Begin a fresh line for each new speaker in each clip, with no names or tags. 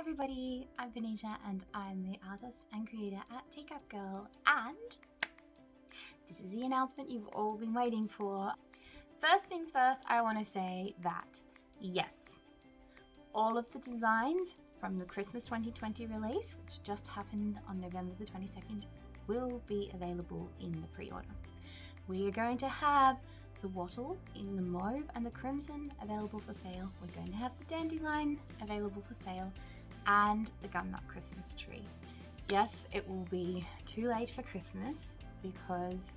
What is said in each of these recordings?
everybody, I'm Benita and I'm the artist and creator at Teacup Girl, and this is the announcement you've all been waiting for. First things first, I want to say that yes, all of the designs from the Christmas 2020 release, which just happened on November the 22nd, will be available in the pre-order. We are going to have the wattle in the mauve and the crimson available for sale. We're going to have the dandelion available for sale and the gumnut Christmas tree. Yes, it will be too late for Christmas because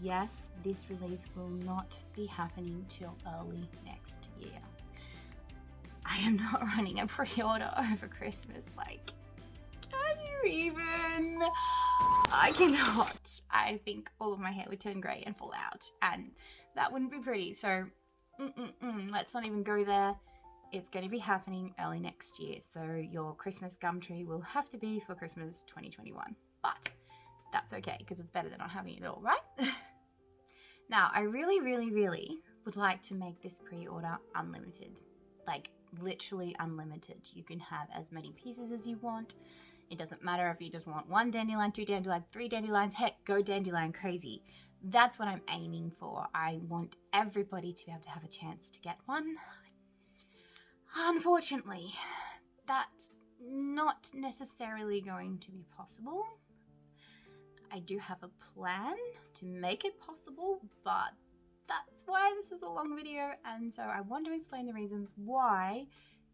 yes, this release will not be happening till early next year. I am not running a pre-order over Christmas. Like, can you even? I cannot. I think all of my hair would turn grey and fall out, and that wouldn't be pretty. So, let's not even go there. It's going to be happening early next year. So your Christmas gum tree will have to be for Christmas 2021. But that's okay because it's better than not having it at all, right? Now, I really would like to make this pre-order unlimited. Like, literally unlimited. You can have as many pieces as you want. It doesn't matter if you just want 1 dandelion, 2 dandelions, 3 dandelions. Heck, go dandelion crazy. That's what I'm aiming for. I want everybody to be able to have a chance to get one. Unfortunately, that's not necessarily going to be possible. I do have a plan to make it possible, but that's why this is a long video, and so I want to explain the reasons why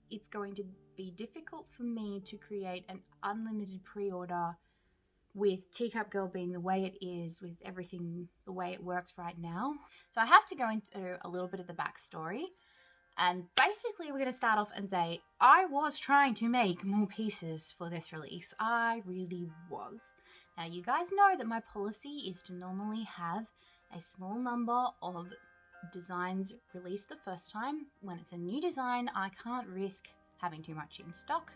it's going to be difficult for me to create an unlimited pre-order with Teacup Girl being the way it is, with everything the way it works right now. So I have to go into a little bit of the backstory, and basically we're going to start off and say I was trying to make more pieces for this release. I really was. Now you guys know that my policy is to normally have a small number of designs released the first time. When it's a new design, I can't risk having too much in stock.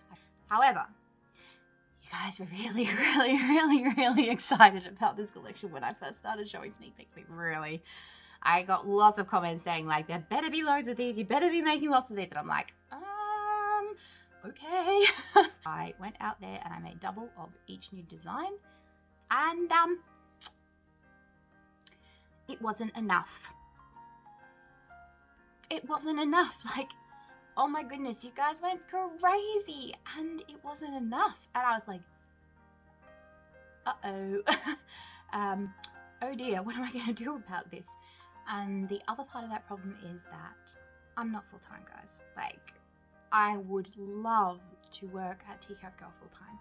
However, you guys were really excited about this collection when I first started showing sneak peeks. Like, really. I got lots of comments saying like, there better be loads of these, you better be making lots of these. And I'm like, okay. I went out there and I made double of each new design, and it wasn't enough. It wasn't enough. Like, oh my goodness, you guys went crazy and it wasn't enough. And I was like, oh dear, what am I going to do about this? And the other part of that problem is that I'm not full-time, guys. Like, I would love to work at Teacup Girl full-time,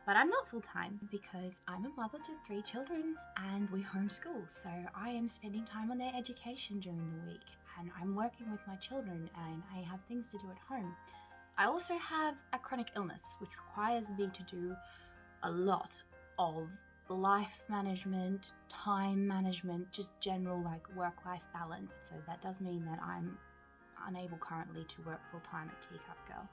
but I'm not full-time because I'm a mother to 3 children and we homeschool. So I am spending time on their education during the week, and I'm working with my children and I have things to do at home. I also have a chronic illness which requires me to do a lot of life management, time management, just general like work-life balance. So that does mean that I'm unable currently to work full-time at Teacup Girl.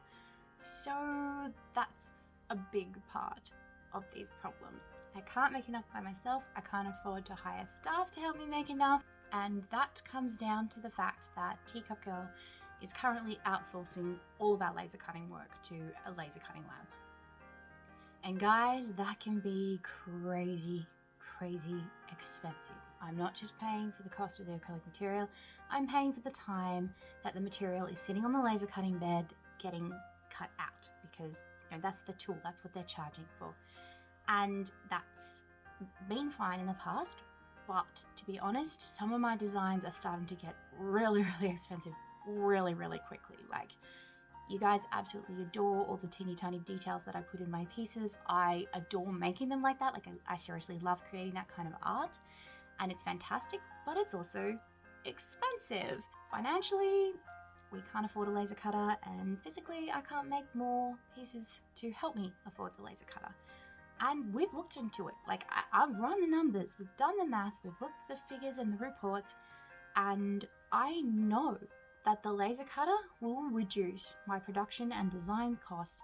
So that's a big part of these problems. I can't make enough by myself. I can't afford to hire staff to help me make enough. And that comes down to the fact that Teacup Girl is currently outsourcing all of our laser cutting work to a laser cutting lab. And guys, that can be crazy expensive. I'm not just paying for the cost of the acrylic material, I'm paying for the time that the material is sitting on the laser cutting bed getting cut out, because you know, that's the tool, that's what they're charging for. And that's been fine in the past, but to be honest, some of my designs are starting to get really expensive really quickly. Like, you guys absolutely adore all the teeny tiny details that I put in my pieces. I adore making them like that. Like, I seriously love creating that kind of art, and it's fantastic, but it's also expensive. Financially, we can't afford a laser cutter, and physically I can't make more pieces to help me afford the laser cutter. And we've looked into it. Like, I've run the numbers, we've done the math, we've looked at the figures and the reports, and I know that the laser cutter will reduce my production and design cost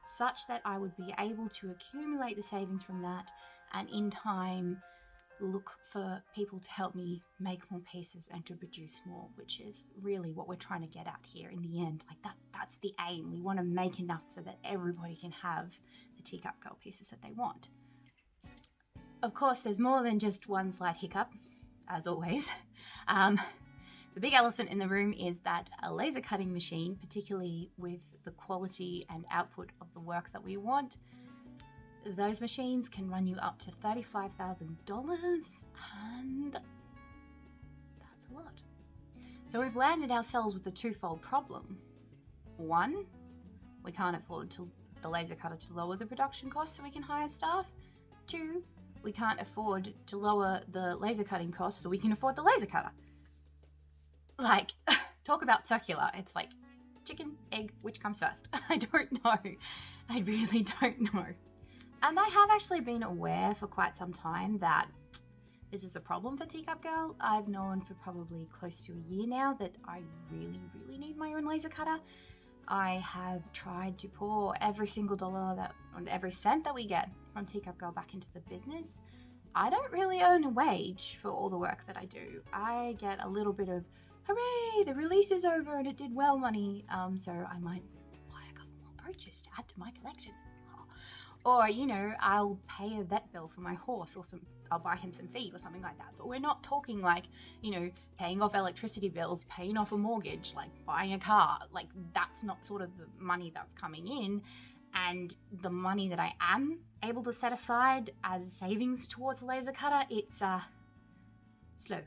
such that I would be able to accumulate the savings from that, and in time look for people to help me make more pieces and to produce more, which is really what we're trying to get at here in the end. Like, That's the aim. We want to make enough so that everybody can have the Teacup Girl pieces that they want. Of course, there's more than just one slight hiccup, as always. The big elephant in the room is that a laser cutting machine, particularly with the quality and output of the work that we want, those machines can run you up to $35,000, and that's a lot. So we've landed ourselves with a twofold problem. One, we can't afford the laser cutter to lower the production costs so we can hire staff. Two, we can't afford to lower the laser cutting costs so we can afford the laser cutter. Like, talk about circular. It's like chicken, egg, which comes first? I don't know. I really don't know. And I have actually been aware for quite some time that this is a problem for Teacup Girl. I've known for probably close to a year now that I really, really need my own laser cutter. I have tried to pour every single dollar every cent that we get from Teacup Girl back into the business. I don't really earn a wage for all the work that I do. I get a little bit of, hooray, the release is over and it did well money, so I might buy a couple more brooches to add to my collection. Or, you know, I'll pay a vet bill for my horse, or I'll buy him some feed or something like that. But we're not talking like, you know, paying off electricity bills, paying off a mortgage, like buying a car. Like, that's not sort of the money that's coming in. And the money that I am able to set aside as savings towards a laser cutter, it's slow.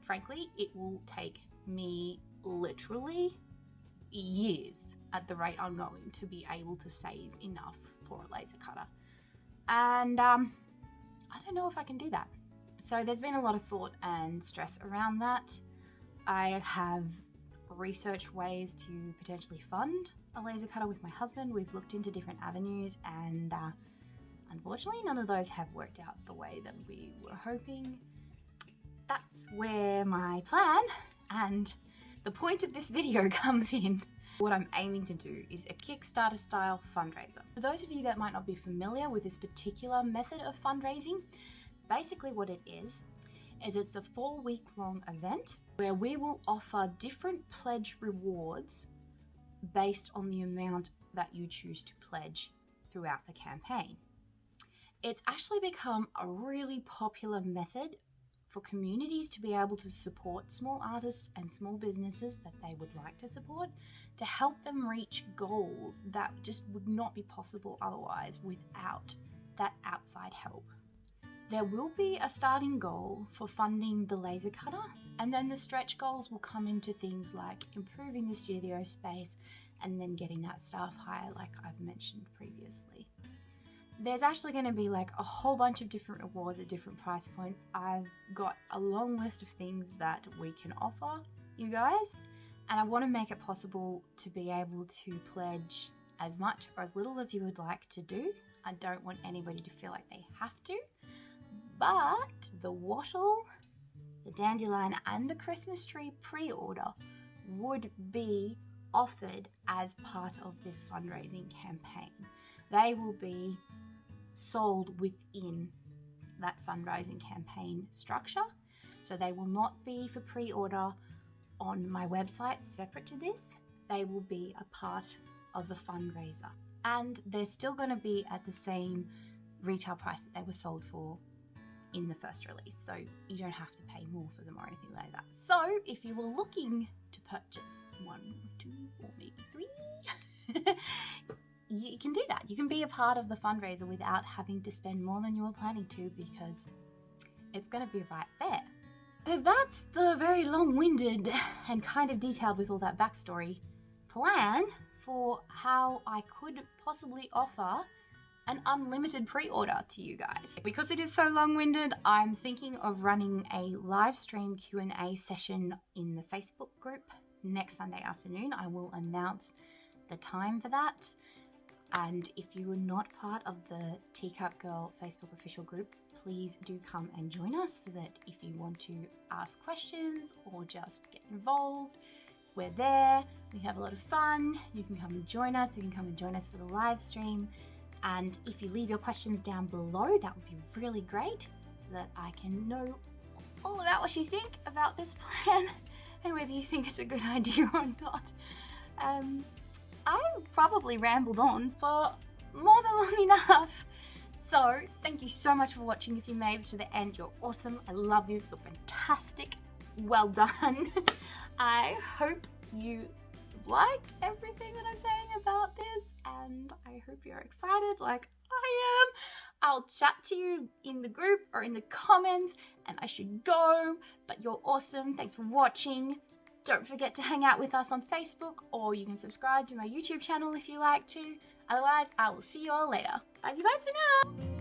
Frankly, it will take me literally years at the rate I'm going to be able to save enough for a laser cutter. And I don't know if I can do that. So there's been a lot of thought and stress around that. I have researched ways to potentially fund a laser cutter with my husband. We've looked into different avenues, and unfortunately none of those have worked out the way that we were hoping. That's where my plan and the point of this video comes in. What I'm aiming to do is a Kickstarter style fundraiser. For those of you that might not be familiar with this particular method of fundraising, basically what it is it's a 4-week-long event where we will offer different pledge rewards based on the amount that you choose to pledge throughout the campaign. It's actually become a really popular method for communities to be able to support small artists and small businesses that they would like to support, to help them reach goals that just would not be possible otherwise without that outside help. There will be a starting goal for funding the laser cutter, and then the stretch goals will come into things like improving the studio space and then getting that staff hire like I've mentioned previously. There's actually going to be like a whole bunch of different rewards at different price points. I've got a long list of things that we can offer you guys, and I want to make it possible to be able to pledge as much or as little as you would like to do. I don't want anybody to feel like they have to, but the wattle, the dandelion and the Christmas tree pre-order would be offered as part of this fundraising campaign. They will be sold within that fundraising campaign structure. So they will not be for pre-order on my website separate to this. They will be a part of the fundraiser. And they're still going to be at the same retail price that they were sold for in the first release. So you don't have to pay more for them or anything like that. So if you were looking to purchase 1, 2, or maybe 3, you can do that. You can be a part of the fundraiser without having to spend more than you were planning to, because it's going to be right there. So that's the very long-winded and kind of detailed with all that backstory plan for how I could possibly offer an unlimited pre-order to you guys. Because it is so long-winded, I'm thinking of running a live stream Q&A session in the Facebook group next Sunday afternoon. I will announce the time for that. And if you are not part of the Teacup Girl Facebook official group, please do come and join us, so that if you want to ask questions or just get involved, we're there. We have a lot of fun. You can come and join us. You can come and join us for the live stream. And if you leave your questions down below, that would be really great, so that I can know all about what you think about this plan and whether you think it's a good idea or not. I probably rambled on for more than long enough. So thank you so much for watching. If you made it to the end, you're awesome. I love you. You're fantastic. Well done. I hope you like everything that I'm saying about this, and I hope you're excited like I am. I'll chat to you in the group or in the comments, and I should go, but you're awesome. Thanks for watching. Don't forget to hang out with us on Facebook, or you can subscribe to my YouTube channel if you like to. Otherwise, I will see you all later. Bye for now.